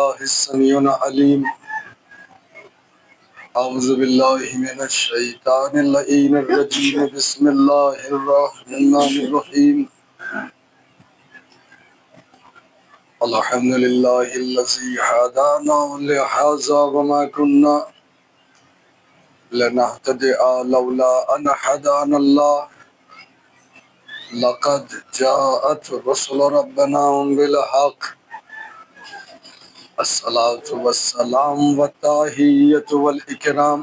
بالله السميع العليم أعوذ بالله من الشيطان اللعين الرجيم بسم الله الرحمن الرحيم الحمد لله الذي هدانا لهذا وما كنا لنهتدي لولا أن هدانا الله لقد جاءت رسل ربنا بالحق الصلاة والسلام والتحية والإكرام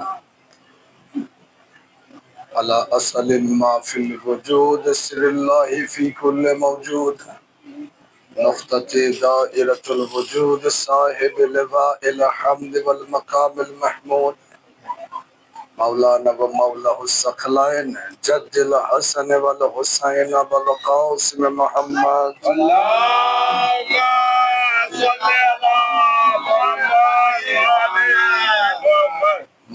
على أصل ما في الوجود سر الله في كل موجود نقطة دائرة الوجود صاحب لواء الحمد والمقام المحمود مولانا ومولاه الثقلين جد الحسن والحسين والقاسم محمد اللهم صل على محمد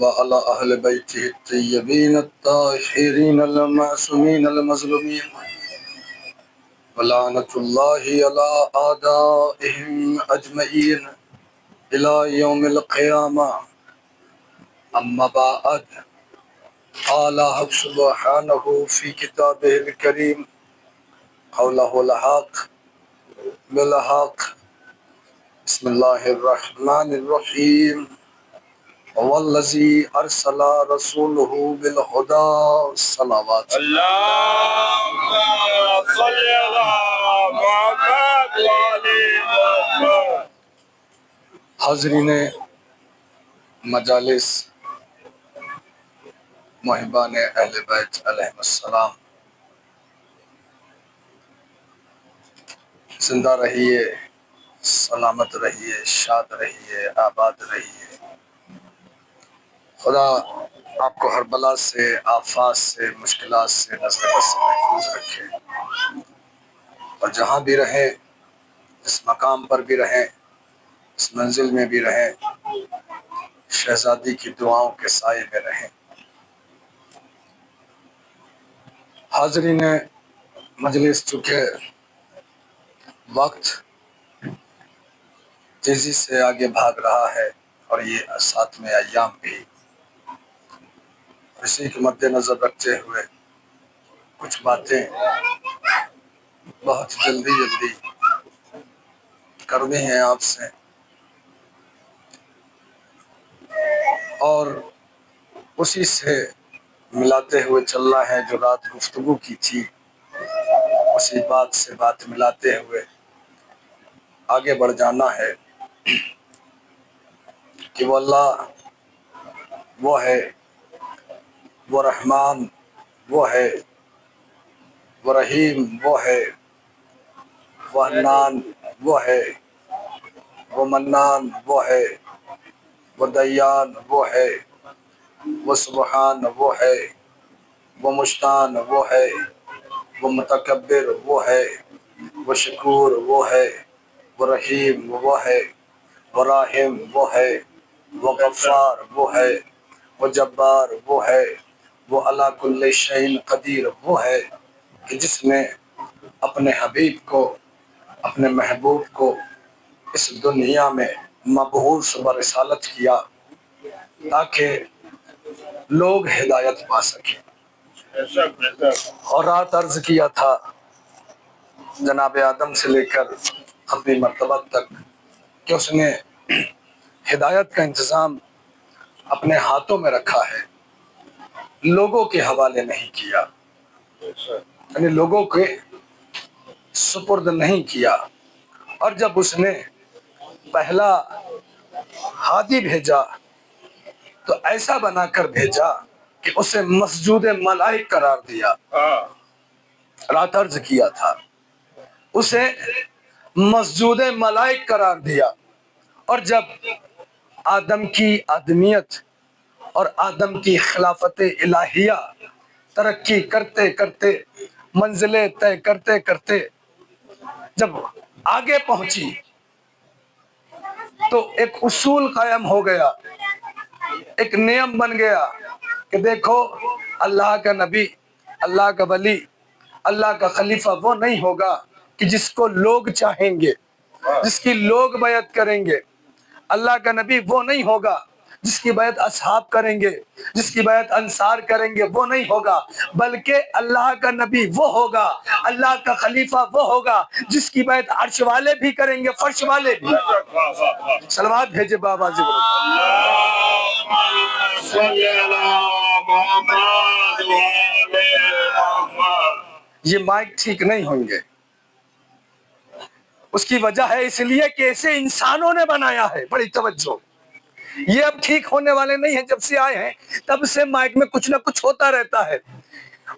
وعلى أهل بيته الطيبين الطاهرين المعصومين المظلومين ولعنة الله على أعدائهم أجمعين إلى يوم القيامة أما بعد قال حق سبحانه في كتابه الكريم قوله الحق بالحق بسم الله الرحمن الرحيم هو الذي أرسل رسوله بالهدى صلوات اللهم صل على محمد وعلى محمد حاضرین مجالس محبان اہل بیت علیہ السلام، زندہ رہیے، سلامت رہیے، شاد رہیے، آباد رہیے۔ خدا آپ کو ہر بلا سے، آفات سے، مشکلات سے، نظر بد سے محفوظ رکھے، اور جہاں بھی رہیں، اس مقام پر بھی رہیں، اس منزل میں بھی رہیں، شہزادی کی دعاؤں کے سائے میں رہیں۔ حاضرین مجلس، چونکہ وقت تیزی سے آگے بھاگ رہا ہے اور یہ ساتویں ایام بھی، اسی کے مد نظر رکھتے ہوئے کچھ باتیں بہت جلدی کرنی ہیں آپ سے، اور اسی سے ملاتے ہوئے چلنا ہے جو رات گفتگو کی تھی، اسی بات سے بات ملاتے ہوئے آگے بڑھ جانا ہے کہ وہ اللہ وہ ہے، وہ رحمان وہ ہے، وہ رحیم وہ ہے، وہ حنان وہ ہے، وہ منان وہ ہے، وہ دیان وہ ہے، وہ سبحان وہ ہے، وہ مشتان وہ ہے، وہ متکبر وہ ہے، وہ شکور وہ ہے، وہ رحیم وہ ہے، وہ راحم وہ ہے، وہ غفار وہ ہے، وہ جبار وہ ہے، وہ علی کل شیء قدیر وہ ہے کہ جس نے اپنے حبیب کو، اپنے محبوب کو اس دنیا میں مبعوث برسالت کیا تاکہ لوگ ہدایت پا سکیں۔ اور رات عرض کیا تھا جناب آدم سے لے کر اپنی مرتبہ تک کہ اس نے ہدایت کا انتظام اپنے ہاتھوں میں رکھا ہے، لوگوں کے حوالے نہیں کیا، یعنی لوگوں کے سپرد نہیں کیا۔ اور جب اس نے پہلا ہادی بھیجا تو ایسا بنا کر بھیجا کہ اسے مسجود ملائک قرار دیا۔ رات عرض کیا تھا اسے مسجود ملائک قرار دیا، اور جب آدم کی آدمیت اور آدم کی خلافت الہیہ ترقی کرتے کرتے، منزلیں طے کرتے کرتے جب آگے پہنچی تو ایک اصول قائم ہو گیا، ایک نیم بن گیا کہ دیکھو، اللہ کا نبی، اللہ کا ولی، اللہ کا خلیفہ وہ نہیں ہوگا کہ جس کو لوگ چاہیں گے، جس کی لوگ بیعت کریں گے، اللہ کا نبی وہ نہیں ہوگا جس کی بیعت اصحاب کریں گے، جس کی بیعت انصار کریں گے، وہ نہیں ہوگا، بلکہ اللہ کا نبی وہ ہوگا، اللہ کا خلیفہ وہ ہوگا جس کی بیعت عرش والے بھی کریں گے، فرش والے بھی۔ صلوات بھیجے بابا زبر۔ صلی اللہ محمد وعلی محمد۔ یہ مائک ٹھیک نہیں ہوں گے، اس کی وجہ ہے اس لیے کہ اسے انسانوں نے بنایا ہے۔ بڑی توجہ، یہ اب ٹھیک ہونے والے نہیں ہیں، جب سے آئے ہیں تب سے مائک میں کچھ نہ کچھ ہوتا رہتا ہے۔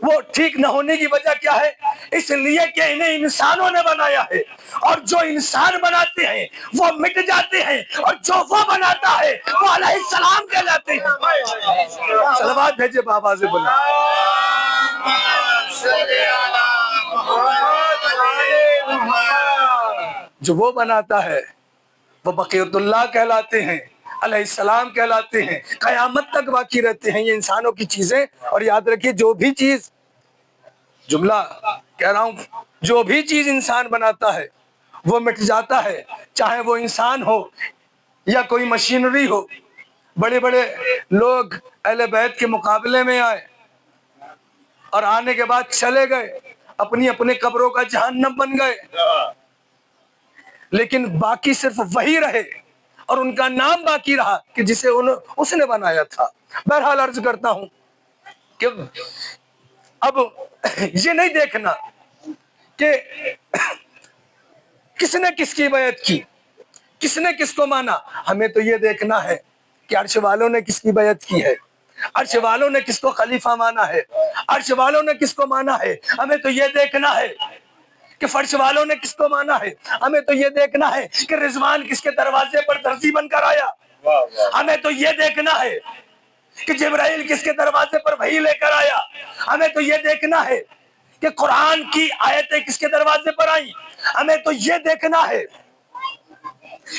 وہ ٹھیک نہ ہونے کی وجہ کیا ہے؟ اس لیے کہ انہیں انسانوں نے بنایا ہے، اور جو انسان بناتے ہیں وہ مٹ جاتے ہیں، اور جو وہ بناتا ہے وہ علیہ السلام کہلاتے ہیں۔ صلوات بھیجے بابا سے بنا۔ صلی اللہ محمد وعلی محمد۔ جو وہ بناتا ہے وہ بقیت اللہ کہلاتے ہیں، علیہ السلام کہلاتے ہیں، قیامت تک باقی رہتے ہیں یہ انسانوں کی چیزیں۔ اور یاد رکھیے، جو بھی چیز، جملہ کہہ رہا ہوں، جو بھی چیز انسان بناتا ہے وہ مٹ جاتا ہے، چاہے وہ انسان ہو یا کوئی مشینری ہو۔ بڑے بڑے لوگ اہل بیت کے مقابلے میں آئے اور آنے کے بعد چلے گئے، اپنی اپنے قبروں کا جہنم بن گئے، لیکن باقی صرف وہی رہے اور ان کا نام باقی رہا کہ جسے اس نے بنایا تھا۔ بہرحال عرض کرتا ہوں کہ اب یہ نہیں دیکھنا کہ کس نے کس کی بیعت کی، کس نے کس کو مانا، ہمیں تو یہ دیکھنا ہے کہ عرش والوں نے کس کی بیعت کی ہے، عرش والوں نے کس کو خلیفہ مانا ہے، عرش والوں نے کس کو مانا ہے۔ ہمیں تو یہ دیکھنا ہے کہ فرش والوں نے کس کو مانا ہے، ہمیں تو یہ دیکھنا ہے کہ رضوان کس کے دروازے پر درزی بن کر آیا، ہمیں تو یہ دیکھنا ہے کہ جبرائیل کس کے دروازے پر وحی لے کر آیا، ہمیں تو یہ دیکھنا ہے کہ قرآن کی آیتیں کس کے دروازے پر آئیں، ہمیں تو یہ دیکھنا ہے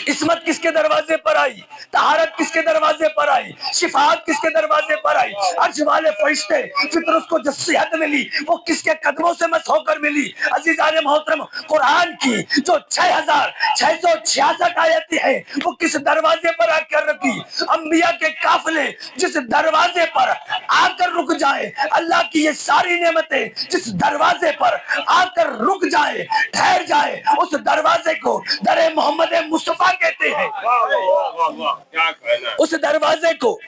عصمت کس کے دروازے پر آئی، طہارت کس کے دروازے پر آئی، شفاعت کس کے دروازے پر آئی، عرش والے فرشتے فطر اس کو جو صحت ملی وہ کس کے قدموں سے مس ہو کر ملی۔ عزیزان محترم، قرآن کی جو 6666 آیتیں ہیں وہ کس دروازے پر آ کر رکی، انبیاء کے قافلے جس دروازے پر آ کر رک جائے، اللہ کی یہ ساری نعمتیں جس دروازے پر آ کر رک جائے، ٹھہر جائے، اس دروازے کو در محمد مصطفیٰ کہتے ہیں۔ کیا کہنا ہے؟ اس دروازے کو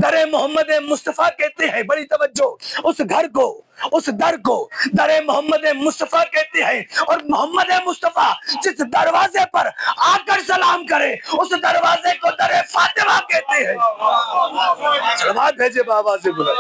در محمد مصطفیٰ کہتے ہیں۔ بڑی توجہ، اس گھر کو، اس در کو در محمد مصطفیٰ کہتے ہیں، اور محمد مصطفیٰ جس دروازے پر آ کر سلام کرے اس دروازے کو در فاطمہ کہتے ہیں۔ صلوات بھیجے بابا سے بلند۔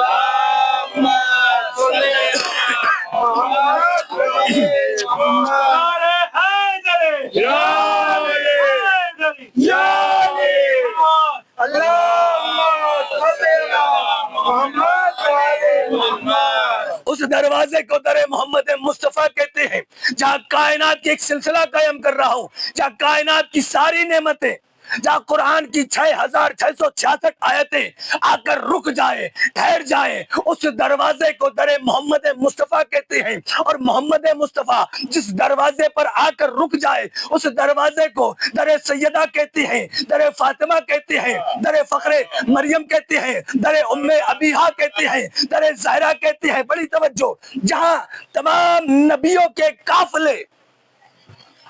اس دروازے کو در محمد مصطفیٰ کہتے ہیں، جہاں کائنات کی ایک سلسلہ قائم کر رہا ہوں، جہاں کائنات کی ساری نعمتیں، جہاں قرآن کی 6666 آیتیں آ کر رک جائے، ٹھہر جائے، اس دروازے کو در محمد مصطفیٰ کہتے ہیں۔ اور محمد مصطفیٰ جس دروازے پر آ کر رک جائے اس دروازے کو در سیدہ کہتے ہیں، در فاطمہ کہتے ہیں، در فخر مریم کہتے ہیں، در ام ابیہا کہتے ہیں، در زہرا کہتے ہیں۔ بڑی توجہ، جہاں تمام نبیوں کے قافلے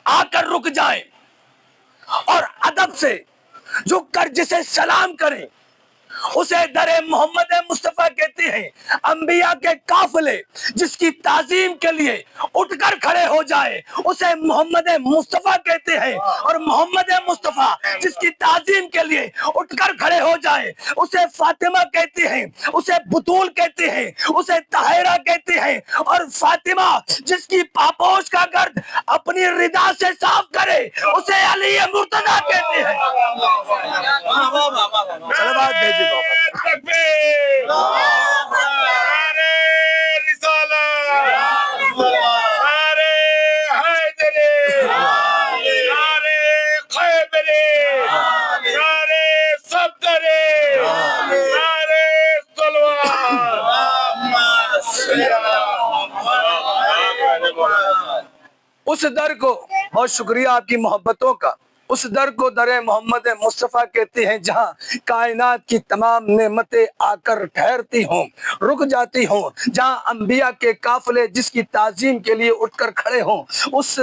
آ کر رک جائیں اور ادب سے جھک کر جسے سلام کریں اسے در محمد مصطفیٰ کہتے ہیں۔ انبیاء کے قافلے جس کی تعظیم کے لیے اٹھ کر کھڑے ہو جائے اسے محمد مصطفیٰ کہتے ہیں، اور محمد مصطفیٰ جس کی تعظیم کے لیے اٹھ کر کھڑے ہو جائے اسے فاطمہ کہتے ہیں، اسے بطول کہتے ہیں، اسے طاہرہ کہتے ہیں، اور فاطمہ جس کی پاپوش کا گرد اپنی ردا سے صاف کرے اسے علی مرتضیٰ کہتے ہیں۔ صلوات بھیجے بابا۔ تکبیر، نعرہ رسالت، نعرہ حیدری، نعرہ خیبری، نعرہ صفدری، نعرہ صلوات۔ اس در کو، بہت شکریہ آپ کی محبتوں کا، اس در کو در محمد مصطفیٰ کہتے ہیں جہاں کائنات کی تمام نعمتیں آ کر ٹھہرتی ہوں، رک جاتی ہوں، جہاں انبیاء کے قافلے جس کی تعظیم کے لیے اٹھ کر کھڑے ہوں، اس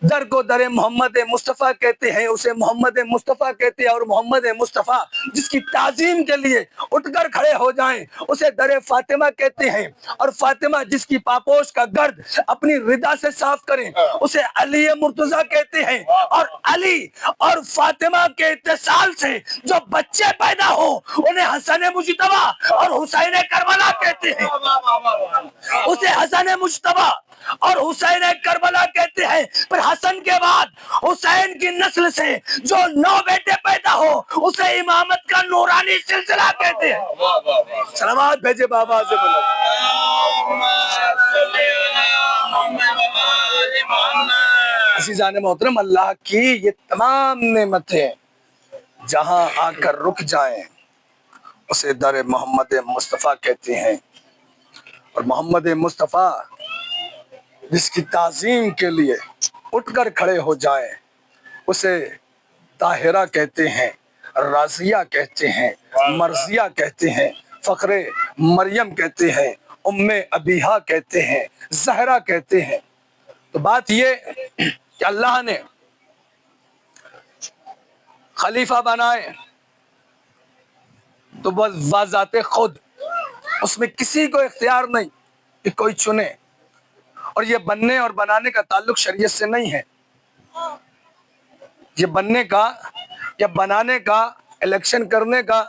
در کو در محمد مصطفیٰ کہتے ہیں، اسے محمد مصطفیٰ کہتے ہیں، اور محمد مصطفیٰ جس کی تعظیم کے لیے اٹھ کر کھڑے ہو جائیں اسے در فاطمہ کہتے ہیں، اور فاطمہ جس کی پاپوش کا گرد اپنی ردا سے صاف کریں اسے علی مرتضیٰ کہتے ہیں، اور علی اور فاطمہ کے اتصال سے جو بچے پیدا ہو انہیں حسن مجتبیٰ اور حسین کربلا کہتے ہیں، اسے حسن مجتبیٰ اور حسین کربلا کہتے ہیں۔ پھر حسن کے بعد حسین کی نسل سے جو 9 بیٹے پیدا ہو اسے امامت کا نورانی سلسلہ کہتے ہیں۔ صلوات بھیجے بابا سے بلند۔ عزیزان محترم، اللہ کی یہ تمام نعمتیں جہاں آ کر رک جائیں اسے در محمد مصطفیٰ کہتے ہیں، اور محمد مصطفیٰ جس کی تعظیم کے لیے اٹھ کر کھڑے ہو جائیں اسے طاہرہ کہتے ہیں، راضیہ کہتے ہیں، مرضیہ کہتے ہیں، فخر مریم کہتے ہیں، ام ابیہا کہتے ہیں، زہرا کہتے ہیں۔ تو بات یہ کہ اللہ نے خلیفہ بنائے تو بذات خود اس میں کسی کو اختیار نہیں کہ کوئی چنے، اور یہ بننے اور بنانے کا تعلق شریعت سے نہیں ہے، یہ بننے کا یا بنانے کا، الیکشن کرنے کا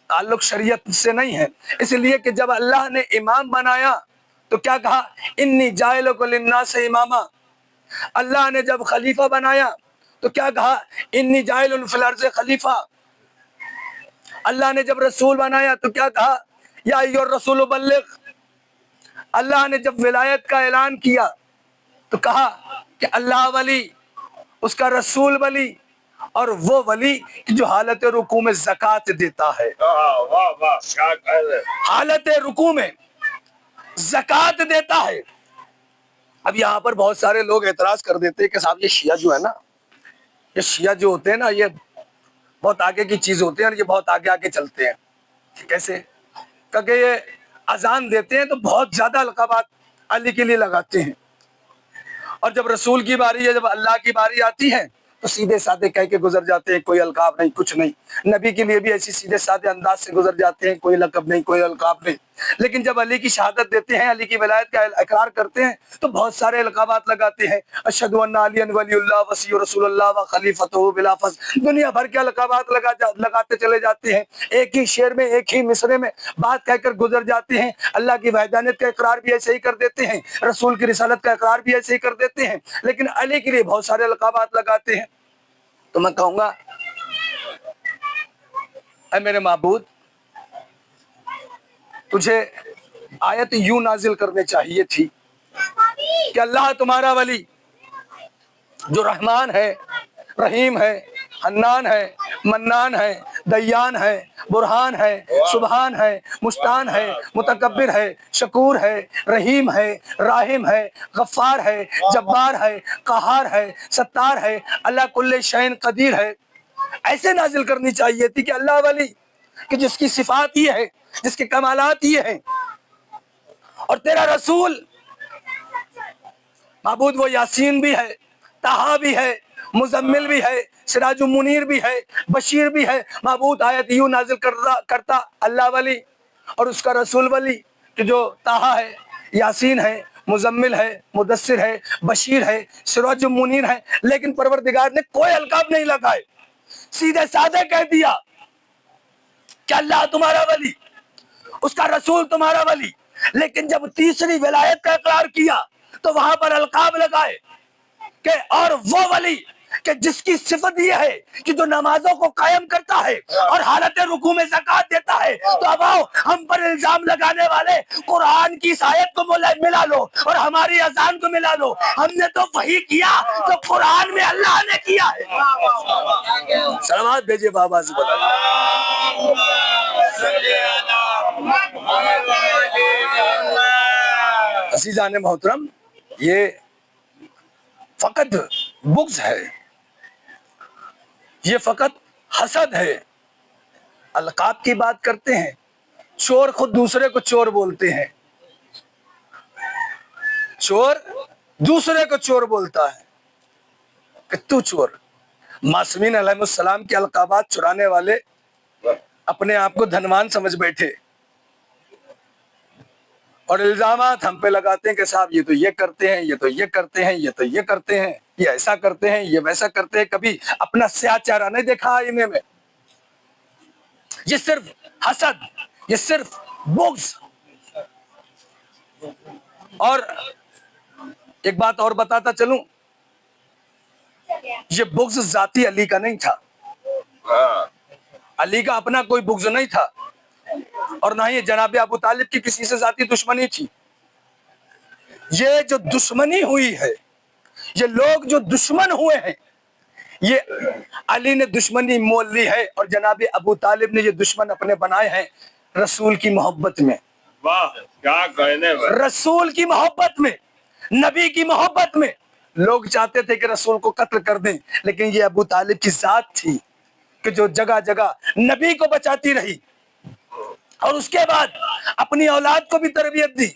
تعلق شریعت سے نہیں ہے۔ اس لیے کہ جب اللہ نے امام بنایا تو کیا کہا؟ انی جاعلک للناس اماما۔ اللہ نے جب خلیفہ بنایا تو کیا کہا؟ انی جاعل فی الارض خلیفہ۔ اللہ نے جب رسول بنایا تو کیا کہا؟ یا ایھا الرسول بلغ۔ اللہ نے جب ولایت کا اعلان کیا تو کہا کہ اللہ ولی، اس کا رسول ولی، اور وہ ولی جو حالت رکوع میں زکوٰۃ دیتا ہے، حالت رکوع میں زکوٰۃ دیتا ہے۔ اب یہاں پر بہت سارے لوگ اعتراض کر دیتے ہیں کہ صاحب یہ شیعہ جو ہے نا، یہ شیعہ جو ہوتے ہیں نا، یہ بہت آگے کی چیز ہوتے ہیں اور یہ بہت آگے آگے چلتے ہیں۔ کیسے؟ کہ یہ اذان دیتے ہیں تو بہت زیادہ القابات علی کے لیے لگاتے ہیں، اور جب رسول کی باری ہے، جب اللہ کی باری آتی ہے تو سیدھے سادے کہہ کے گزر جاتے ہیں، کوئی القاب نہیں، کچھ نہیں۔ نبی کے لیے بھی ایسی سیدھے سادے انداز سے گزر جاتے ہیں، کوئی لقب نہیں، کوئی القاب نہیں۔ لیکن جب علی کی شہادت دیتے ہیں، علی کی ولایت کا اقرار کرتے ہیں تو بہت سارے القابات لگاتے ہیں، اشہد ان علی ولی اللہ وصی رسول اللہ و خلیفتہ بلا فصل۔ دنیا بھر کے القابات لگاتے چلے جاتے ہیں، ایک ہی شعر میں، ایک ہی مصرے میں بات کہہ کر گزر جاتے ہیں۔ اللہ کی وحدانیت کا اقرار بھی ایسے ہی کر دیتے ہیں، رسول کی رسالت کا اقرار بھی ایسے ہی کر دیتے ہیں، لیکن علی کے لیے بہت سارے القابات لگاتے ہیں۔ تو میں کہوں گا اے میرے معبود، تجھے آیت یوں نازل کرنے چاہیے تھی کہ اللہ تمہارا ولی جو رحمان ہے، رحیم ہے، حنان ہے، منان ہے، دیان ہے، برہان ہے، سبحان ہے، مستعان ہے، متکبر ہے، شکور ہے، رحیم ہے، راحم ہے، غفار ہے، جبار ہے، قہار ہے، ستار ہے، اللہ کل شیء قدیر ہے۔ ایسے نازل کرنی چاہیے تھی کہ اللہ ولی کہ جس کی صفات یہ ہے، جس کے کمالات یہ ہیں، اور تیرا رسول معبود وہ یاسین بھی ہے، طٰہٰ بھی ہے، مزمل بھی ہے، سراج منیر بھی ہے، بشیر بھی ہے۔ معبود آیت یوں نازل کرتا اللہ ولی اور اس کا رسول ولی کہ جو طٰہٰ ہے، یاسین ہے، مزمل ہے، مدثر ہے، بشیر ہے، سراج منیر ہے، لیکن پروردگار نے کوئی القاب نہیں لگائے، سیدھے سادے کہہ دیا کہ اللہ تمہارا ولی، اس کا رسول تمہارا ولی۔ لیکن جب تیسری ولایت کا اقرار کیا تو وہاں پر القاب لگائے کہ اور وہ ولی کہ جس کی صفت یہ ہے کہ جو نمازوں کو قائم کرتا ہے اور حالت رکوع میں زکوٰۃ دیتا ہے۔ تو اب آؤ، ہم پر الزام لگانے والے قرآن کی اس آیت کو ملا لو اور ہماری اذان کو ملا لو۔ ہم نے تو وہی کیا تو قرآن میں اللہ نے کیا ہے۔ سلامات بھیجے بابا سے عزیزان محترم، یہ فقط بغض ہے، یہ فقط حسد ہے. القاب کی بات کرتے ہیں. چور خود دوسرے کو چور بولتے ہیں. چور دوسرے کو چور بولتا ہے کہ تو چور. معصومین علیہ السلام کے القابات چرانے والے اپنے آپ کو دھنوان سمجھ بیٹھے اور الزامات ہم پہ لگاتے ہیں کہ صاحب یہ تو یہ کرتے ہیں, یہ تو یہ کرتے ہیں, یہ تو یہ کرتے ہیں, یہ ایسا کرتے ہیں, یہ ویسا کرتے ہیں. کبھی اپنا سیاہ چہرہ نہیں دیکھا آئینے میں. یہ صرف حسد, یہ صرف بغض. اور ایک بات اور بتاتا چلوں, یہ بغض ذاتی علی کا نہیں تھا. علی کا اپنا کوئی بغض نہیں تھا اور نہ ہی جناب ابو طالب کی کسی سے ذاتی دشمنی تھی. یہ جو دشمنی ہوئی ہے, یہ لوگ جو دشمن ہوئے ہیں, یہ علی نے دشمنی مول لی ہے اور جناب ابو طالب نے یہ دشمن اپنے بنائے ہیں رسول کی محبت میں. واہ کیا کہنے میں. رسول کی محبت میں, نبی کی محبت میں. لوگ چاہتے تھے کہ رسول کو قتل کر دیں, لیکن یہ ابو طالب کی ذات تھی کہ جو جگہ جگہ نبی کو بچاتی رہی اور اس کے بعد اپنی اولاد کو بھی تربیت دی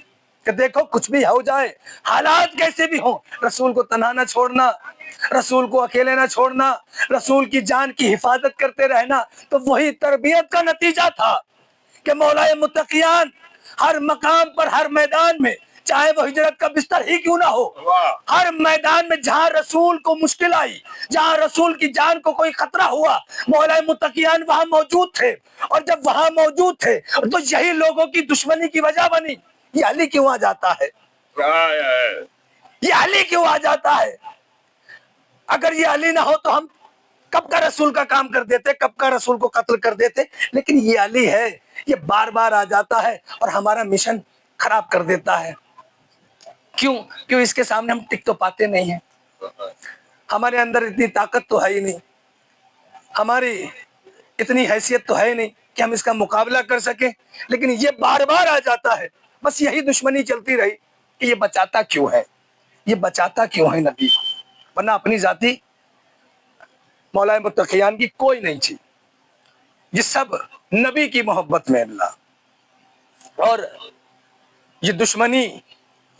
کہ دیکھو کچھ بھی ہو جائے, حالات کیسے بھی ہوں, رسول کو تنہا نہ چھوڑنا, رسول کو اکیلے نہ چھوڑنا, رسول کی جان کی حفاظت کرتے رہنا. تو وہی تربیت کا نتیجہ تھا کہ مولا متقیان ہر مقام پر, ہر میدان میں, چاہے وہ ہجرت کا بستر ہی کیوں نہ ہو, ہر میدان میں جہاں رسول کو مشکل آئی, جہاں رسول کی جان کو کوئی خطرہ ہوا, مولا متقیان وہاں موجود تھے. اور جب وہاں موجود تھے تو یہی لوگوں کی دشمنی کی وجہ بنی. یہ علی کیوں آ جاتا ہے, یہ علی کیوں آ جاتا ہے. اگر یہ علی نہ ہو تو ہم کب کا رسول کا کام کر دیتے, کب کا رسول کو قتل کر دیتے. لیکن یہ علی ہے, یہ بار بار آ جاتا ہے اور ہمارا مشن خراب کر دیتا ہے. کیوں اس کے سامنے ہم ٹک تو پاتے نہیں ہیں. ہمارے اندر اتنی طاقت تو ہے ہی نہیں, ہماری اتنی حیثیت تو ہے نہیں کہ ہم اس کا مقابلہ کر سکیں. لیکن یہ بار بار آ جاتا ہے. بس یہی دشمنی چلتی رہی کہ یہ بچاتا کیوں ہے, یہ بچاتا کیوں ہے نبی کو, ورنہ اپنی ذاتی مولا متقیان کی کوئی نہیں تھی. یہ سب نبی کی محبت میں اللہ. اور یہ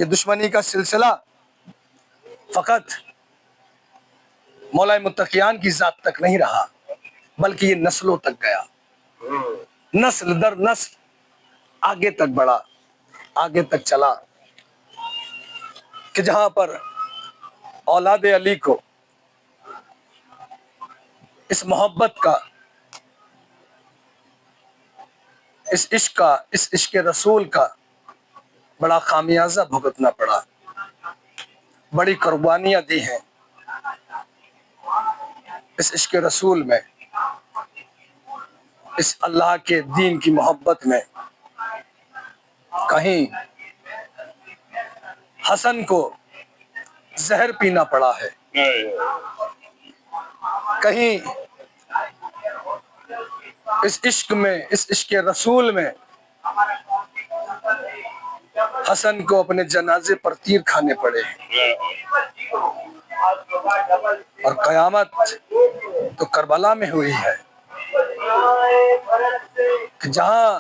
دشمنی کا سلسلہ فقط مولا متقیان کی ذات تک نہیں رہا, بلکہ یہ نسلوں تک گیا. نسل در نسل آگے تک بڑھا, آگے تک چلا, کہ جہاں پر اولاد علی کو اس محبت کا, اس عشق کا, اس عشق رسول کا بڑا خامیازہ بھگتنا پڑا, بڑی قربانیاں دی ہیں اس عشق رسول میں, اس اللہ کے دین کی محبت میں. کہیں حسن کو زہر پینا پڑا ہے, کہیں اس عشق میں, اس عشق رسول میں حسن کو اپنے جنازے پر تیر کھانے پڑے ہیں. اور قیامت تو کربلا میں ہوئی ہے, جہاں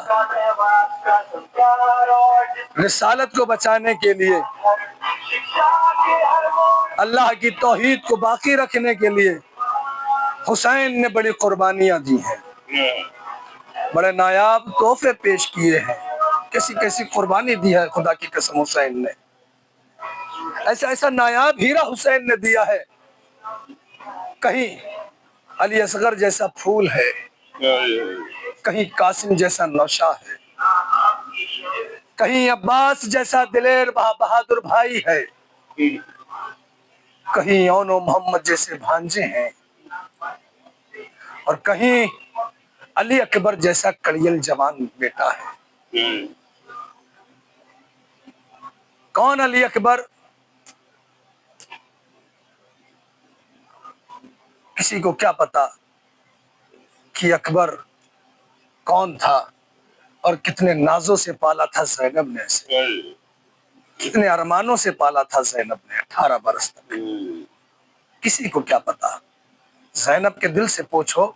رسالت کو بچانے کے لیے, اللہ کی توحید کو باقی رکھنے کے لیے حسین نے بڑی قربانیاں دی ہیں, بڑے نایاب تحفے پیش کیے ہیں. کیسی قربانی دی ہے خدا کی قسم حسین نے, ایسا نایاب ہیرا حسین نے دیا ہے. کہیں علی اصغر جیسا پھول ہے, کہیں قاسم جیسا نوشہ ہے, کہیں عباس جیسا دلیر بہادر بھائی ہے, کہیں اون و محمد جیسے بھانجے ہیں, اور کہیں علی اکبر جیسا کڑیل جوان بیٹا ہے. کون علی اکبر؟ کسی کو کیا پتا کہ اکبر کون تھا اور کتنے نازوں سے پالا تھا زینب نے اسے, کتنے ارمانوں سے پالا تھا زینب نے 18 برس تک. کسی کو کیا پتا. زینب کے دل سے پوچھو،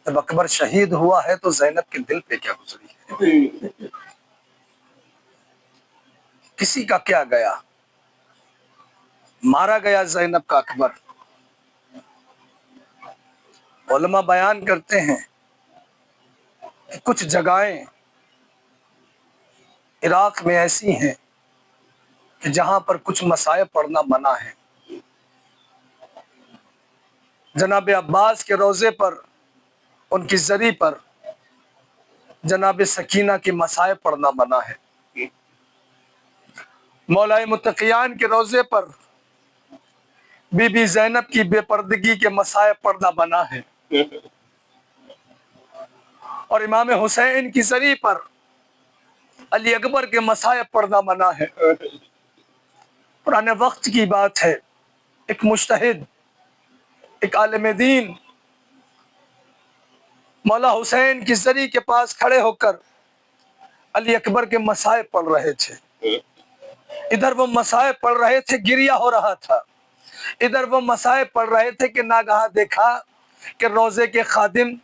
جب اکبر شہید ہوا ہے تو زینب کے دل پہ کیا گزری ہے؟ کسی کا کیا گیا؟ مارا گیا زینب کا اکبر۔ علماء بیان کرتے ہیں کہ کچھ جگہیں عراق میں ایسی ہیں کہ جہاں پر کچھ مصائب پڑھنا منع ہے۔ جناب عباس کے روضے پر، ان کی زری پر جناب سکینہ کی مصائب پڑھنا منع ہے۔ مولا متقیان کے روضے پر بی بی زینب کی بے پردگی کے مصائب پڑھنا منع ہے، اور امام حسین کی زری پر علی اکبر کے مصائب پڑھنا منع ہے۔ پرانے وقت کی بات ہے، ایک مجتہد، ایک عالم دین مولا حسین کی زری کے پاس کھڑے ہو کر علی اکبر کے مصائب پڑھ رہے تھے۔ ادھر وہ مصائب پڑھ رہے تھے، گریہ ہو رہا تھا، ادھر وہ مصائب پڑھ رہے تھے کہ ناگہاں دیکھا کہ روضے کے خادم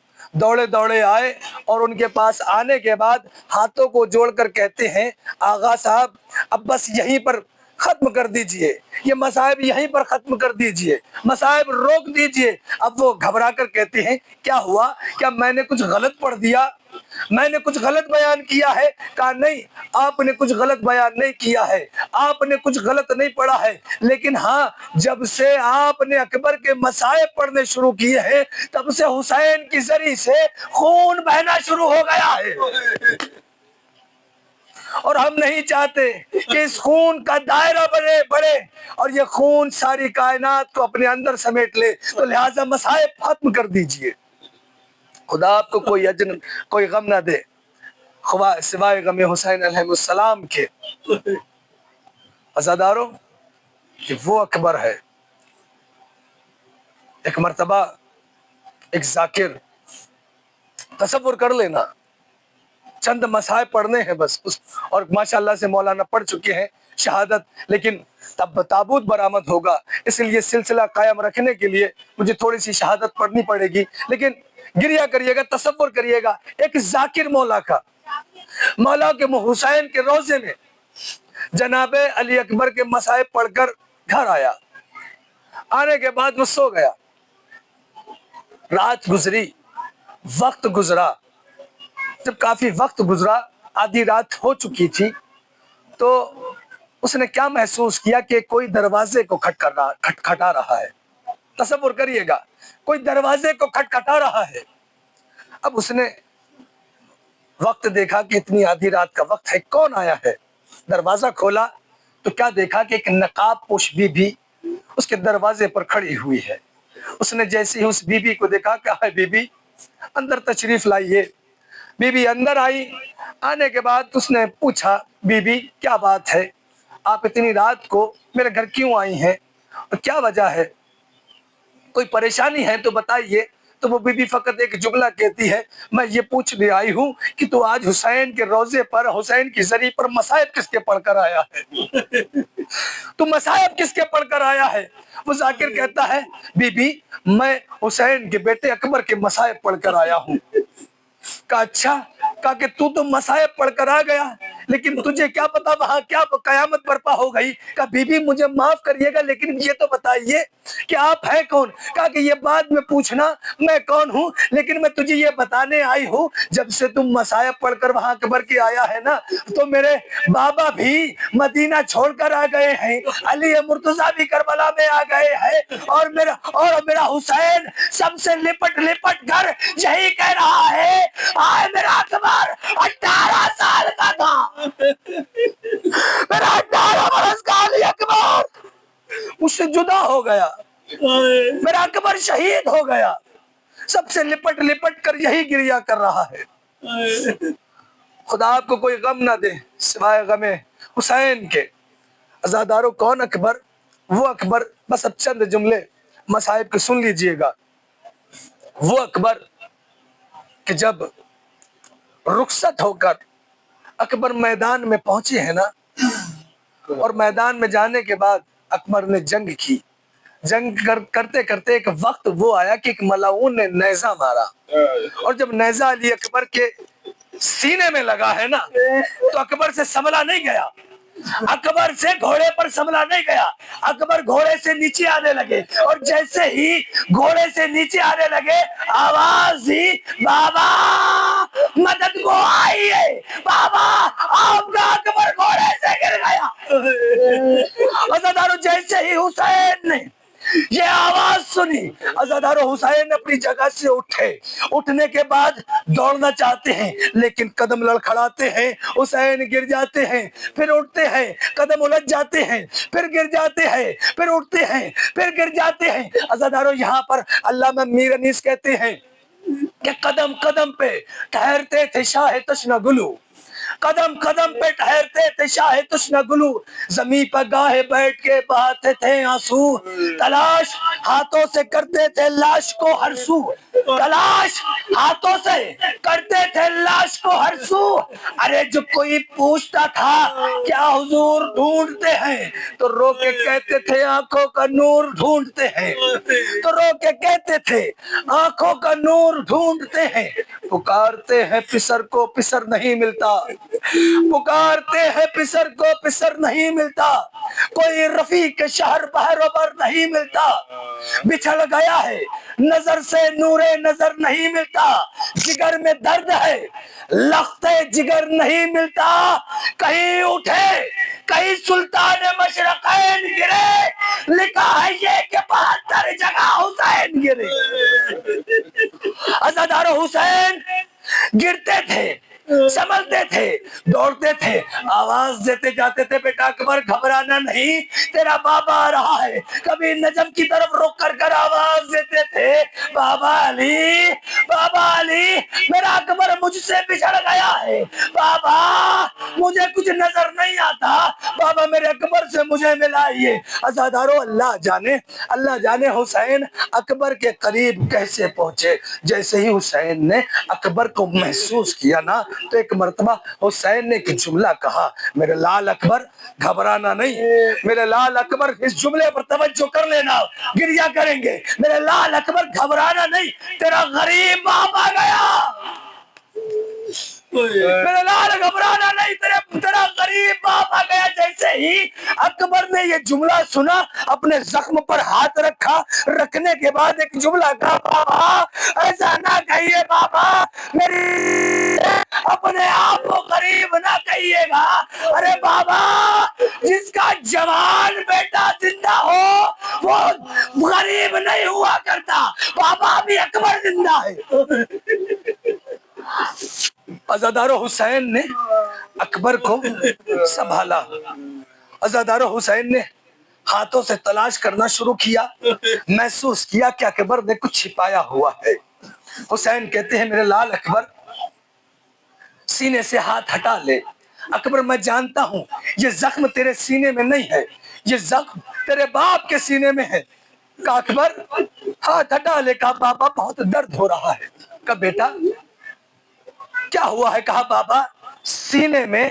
دوڑے دوڑے آئے، اور ان کے پاس آنے کے بعد ہاتھوں کو جوڑ کر کہتے ہیں، آغا صاحب اب بس یہیں پر ختم کر دیجئے، یہ مصائب یہیں پر ختم کر دیجئے، مصائب روک دیجئے۔ اب وہ گھبرا کر کہتے ہیں، کیا ہوا؟ کیا میں نے کچھ غلط پڑھ دیا؟ میں نے کچھ غلط بیان کیا ہے؟ کہا نہیں، آپ نے کچھ غلط بیان نہیں کیا ہے، آپ نے کچھ غلط نہیں پڑھا ہے، لیکن ہاں جب سے آپ نے اکبر کے مصائب پڑھنے شروع کیے ہیں تب سے حسین کی زری سے خون بہنا شروع ہو گیا ہے، اور ہم نہیں چاہتے کہ اس خون کا دائرہ بڑھے اور یہ خون ساری کائنات کو اپنے اندر سمیٹ لے، تو لہٰذا مصائب ختم کر دیجئے۔ خدا آپ کو کوئی غم نہ دے سوائے غم حسین علیہ السلام کے۔ عزاداروں، کہ وہ اکبر ہے۔ ایک مرتبہ ایک ذاکر، تصور کر لینا، چند مصائب پڑھنے ہیں بس، اور ماشاءاللہ سے مولانا پڑھ چکے ہیں شہادت، لیکن تب تابوت برآمد ہوگا، اس لیے سلسلہ قائم رکھنے کے لیے مجھے تھوڑی سی شہادت پڑھنی پڑے گی، لیکن گریہ کریے گا، تصور کریے گا، ایک ذاکر مولا کا، مولا کے حسین کے روضے میں جناب علی اکبر کے مصائب پڑھ کر گھر آیا، آنے کے بعد وہ سو گیا، رات گزری، وقت گزرا، جب کافی وقت گزرا، آدھی رات ہو چکی تھی، تو اس نے کیا محسوس کیا کہ کوئی دروازے کو کھٹکھٹا رہا ہے۔ تصور کریے گا، کوئی دروازے کو کھٹکھٹا رہا ہے۔ اب اس نے وقت دیکھا کہ اتنی آدھی رات کا وقت ہے، کون آیا ہے؟ دروازہ کھولا تو کیا دیکھا کہ ایک نقاب پوش بی بی اس کے دروازے پر کھڑی ہوئی ہے۔ اس نے جیسے ہی اس بی بی کو دیکھا، کہا ہے بی بی اندر تشریف لائیے۔ بی بی اندر آئی، آنے کے بعد اس نے پوچھا، بی بی کیا بات ہے، آپ اتنی رات کو میرے گھر کیوں آئی ہیں، اور کیا وجہ ہے، کوئی پریشانی ہے تو بتائیے۔ تو وہ بی بی فقط ایک جملہ کہتی ہے، میں یہ پوچھنے آئی ہوں کہ تو آج حسین کے روضے پر، حسین کی زری پر مصائب کس کے پڑھ کر آیا ہے؟ تو مصائب کس کے پڑھ کر آیا ہے؟ وہ ذاکر کہتا ہے، بی بی میں حسین کے بیٹے اکبر کے مصائب پڑھ کر آیا ہوں۔ کہا اچھا، کہا کہ تو مصائب پڑھ کر آ گیا، لیکن تجھے کیا پتا وہاں کیا قیامت برپا ہو گئی؟ کہا بی بی مجھے معاف کریے گا، لیکن یہ تو بتائیے کہ آپ ہیں کون؟ کہا کہ یہ بعد میں پوچھنا میں کون ہوں، لیکن میں تجھے یہ بتانے آئی ہوں، جب سے تم مصائب پڑھ کر وہاں اکبر کے آیا ہے نا، تو میرے بابا بھی مدینہ چھوڑ کر آ گئے ہیں، علی مرتضیٰ بھی کربلا میں آ گئے ہیں، اور میرا حسین سب سے لپٹ کر یہی کہہ رہا ہے، آئے میرا اکبر 18 سال کا تھا، میرا 18 برس کا علی اکبر مجھ سے جدا ہو گیا، میرا اکبر شہید ہو گیا، سب سے لپٹ کر یہی گریہ کر رہا ہے۔ خدا آپ کو کوئی غم نہ دے سوائے غم حسین کے۔ عزادارو، کون اکبر؟ وہ اکبر، بس اب چند جملے مصائب کے سن لیجئے گا۔ وہ اکبر کہ جب رخصت ہو کر اکبر میدان میں پہنچے ہیں نا، اور میدان میں جانے کے بعد اکبر نے جنگ کی، جنگ کرتے کرتے ایک وقت وہ آیا کہ ایک ملعون نے نیزہ مارا، اور جب نیزہ علی اکبر کے سینے میں لگا ہے نا تو اکبر سے سنبھلا نہیں گیا، اکبر سے گھوڑے پر سنبھلا نہیں گیا، اکبر گھوڑے سے نیچے آنے لگے، اور جیسے ہی گھوڑے سے نیچے آنے لگے آواز دی بابا مدد کو آئیے، بابا آپ کا اکبر گھوڑے سے گر گیا۔ عزادارو جیسے ہی حسین نے یہ آواز سنی، عزادارو حسین اپنی جگہ سے اٹھنے کے بعد دوڑنا چاہتے ہیں لیکن قدم لڑکھڑاتے ہیں، حسین گر جاتے ہیں، پھر اٹھتے ہیں، قدم الجھ جاتے ہیں، پھر گر جاتے ہیں، پھر اٹھتے ہیں، پھر گر جاتے ہیں۔ عزادارو یہاں پر علامہ میر انیس کہتے ہیں کہ قدم قدم پہ ٹھہرتے تھے شاہ تشنہ گلو، قدم قدم پہ ٹھہرتے تھے شاہ تشنہ گلو، زمین پر گاہے بیٹھ کے بہاتے تھے آنسو، تلاش ہاتھوں سے کرتے تھے لاش کو ہر سو، تلاش ہاتھوں سے کرتے تھے لاش کو ہر سو۔ ارے جو کوئی پوچھتا تھا کیا حضور ڈھونڈتے ہیں تو رو کے کہتے تھے آنکھوں کا نور ڈھونڈتے ہیں، تو رو کے کہتے تھے آنکھوں کا نور ڈھونڈتے ہیں، پکارتے ہیں پسر کو پسر نہیں ملتا، پکارتے ہیں پسر کو پسر نہیں ملتا، کوئی رفیق شہر بحر و بر نہیں ملتا، بچھڑ گیا ہے نظر سے نور نظر نہیں ملتا، جگر میں درد ہے لخت جگر نہیں ملتا، کہیں اٹھے کہیں سلطان مشرقین گرے، لکھا ہے یہ کہ 72 جگہ حسین گرے۔ عزادارو حسین گرتے تھے، سنبھلتے تھے، دوڑتے تھے، آواز دیتے جاتے تھے بیٹا اکبر گھبرانا نہیں، تیرا بابا آ رہا ہے۔ کبھی نجف کی طرف رک کر آواز دیتے تھے بابا علی میرا اکبر مجھ سے بچھڑ گیا ہے، بابا مجھے کچھ نظر نہیں آتا، بابا میرے اکبر سے مجھے ملائیے۔ عزادارو اللہ جانے حسین اکبر کے قریب کیسے پہنچے۔ جیسے ہی حسین نے اکبر کو محسوس کیا نا تو ایک مرتبہ حسین نے ایک جملہ کہا، میرے لال اکبر گھبرانا نہیں، میرے لال اکبر اس جملے پر توجہ کر لینا، گریا کریں گے، میرے لال اکبر گھبرانا نہیں، تیرا غریب باپ آ گیا، میرے لال گھبرانا نہیں، تیرا غریب باپ آ گیا۔ جیسے ہی اکبر نے یہ جملہ سنا اپنے زخم پر ہاتھ رکھا، رکھنے کے بعد ایک جملہ کہا بابا ایسا نہ کہیے، بابا میری اپنے آپ کو غریب نہ کہیے گا، ارے بابا جس کا جوان بیٹا زندہ ہو وہ غریب نہیں ہوا کرتا، بابا ابھی اکبر زندہ ہے۔ عزادارو حسین نے اکبر کو سنبھالا، عزادارو حسین نے ہاتھوں سے تلاش کرنا شروع کیا، محسوس کیا کہ اکبر نے کچھ چھپایا ہوا ہے۔ حسین کہتے ہیں میرے لال اکبر سینے سے ہاتھ ہٹا لے، اکبر میں جانتا ہوں یہ زخم تیرے سینے میں نہیں ہے، یہ زخم تیرے باپ کے سینے میں ہے۔ کہا اکبر ہاتھ ہٹا لے، کہا بابا بہت درد ہو رہا ہے۔ کہا بیٹا کیا ہوا ہے؟ کہا بابا سینے میں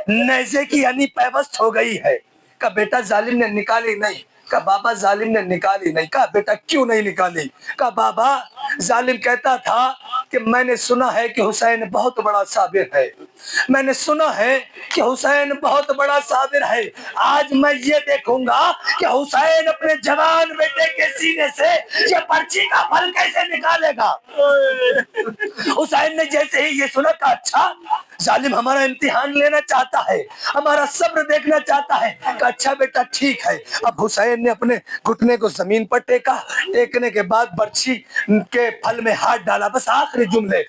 نیزے کی یعنی پیوست ہو گئی ہے۔ کہا بیٹا ظالم نے نکالی نہیں۔ کہا بابا ظالم نے نکالی نہیں۔ کہا بیٹا کیوں نہیں نکالی؟ کہا بابا ظالم کہتا تھا کہ میں نے سنا ہے کہ حسین بہت بڑا صابر ہے، میں نے سنا ہے کہ حسین بہت بڑا صابر ہے، آج میں یہ دیکھوں گا کہ حسین اپنے جوان بیٹے کے سینے سے یہ پرچی کا پھل کیسے نکالے گا۔ حسین نے جیسے ہی یہ سنا کہ اچھا ظالم ہمارا امتحان لینا چاہتا ہے، ہمارا صبر دیکھنا چاہتا ہے، کہ اچھا بیٹا ٹھیک ہے۔ اب حسین نے اپنے گھٹنے کو زمین پر ٹیکا، ٹیکنے کے بعد برچھی کے پھل میں ہاتھ ڈالا، بس آخری جملے،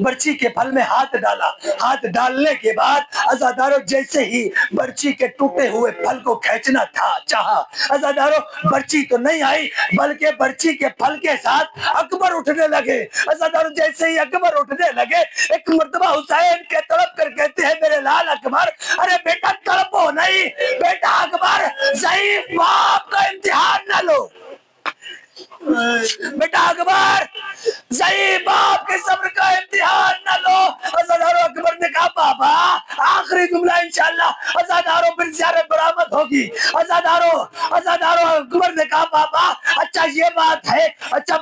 برچھی کے پھل میں ہاتھ ڈالا، ہاتھ ڈالنے کے بعد عزادارو جیسے ہی برچھی کے ٹوٹے ہوئے پھل کو کھینچنا چاہا، عزادارو برچھی تو نہیں آئی بلکہ برچھی کے پھل کے ساتھ اکبر اٹھنے لگے۔ عزادارو جیسے ہی اکبر اٹھنے لگے ایک مرتبہ حسین کے تڑپ کر کہتے ہیں میرے لال اکبر ارے بیٹا تڑپو نہیں، بیٹا اکبر ضعیف باپ کا امتحان نہ لو، بیٹا اکبر ضعیف باپ کے صبر کا امتحان نہ لو۔ عزادارو اکبر نے کہا بابا آخری جملہ انشاءاللہ عزادارو پھر زیارت برآمد ہوگی۔ عزادارو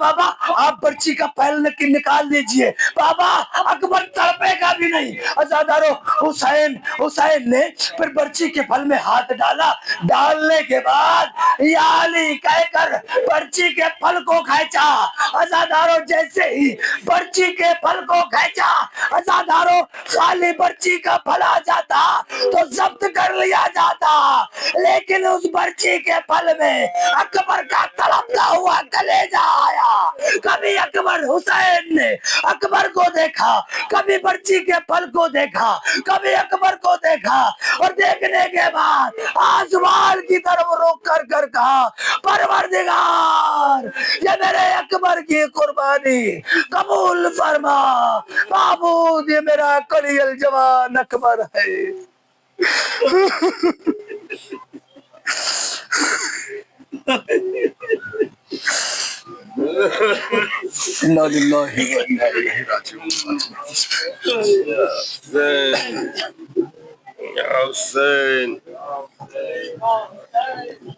بابا آپ برچی کا پھیل نکال دیجئے. بابا اکبر تڑپے گا بھی نہیں. عزادارو حسین نے پھر برچی کے پھل میں ہاتھ ڈالا. ڈالنے کے بعد یا علی کہہ کر برچی کے پھل کو کھینچا. عزادارو جیسے ہی برچی کے پھل کو کھینچا, عزادارو خالی برچی کا پھل آ جاتا تو ضبط کر لیا جاتا, لیکن اس برچی کے پھل میں اکبر کا تڑپتا ہوا کلیجہ آیا. کبھی اکبر حسین نے اکبر کو دیکھا, کبھی برچی کے پھل کو دیکھا, کبھی اکبر کو دیکھا, اور دیکھنے کے بعد آسمان کی طرف رخ کر کہا پروردگار یہ میرے اکبر کی قربانی قبول فرما. معبود یہ میرا کلی الجوان اکبر ہے. انا للہ و انا الیہ راجعون. Ya Hussein.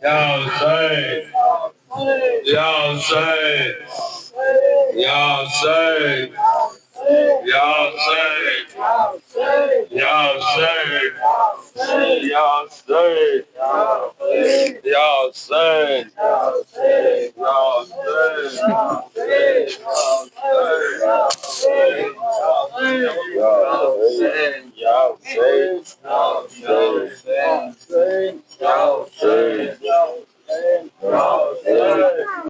Ya Hussein. Ya Hussein. Ya Hussein. Ya Hussein. Ya Hussein. Ya Hussein. Ya Hussein.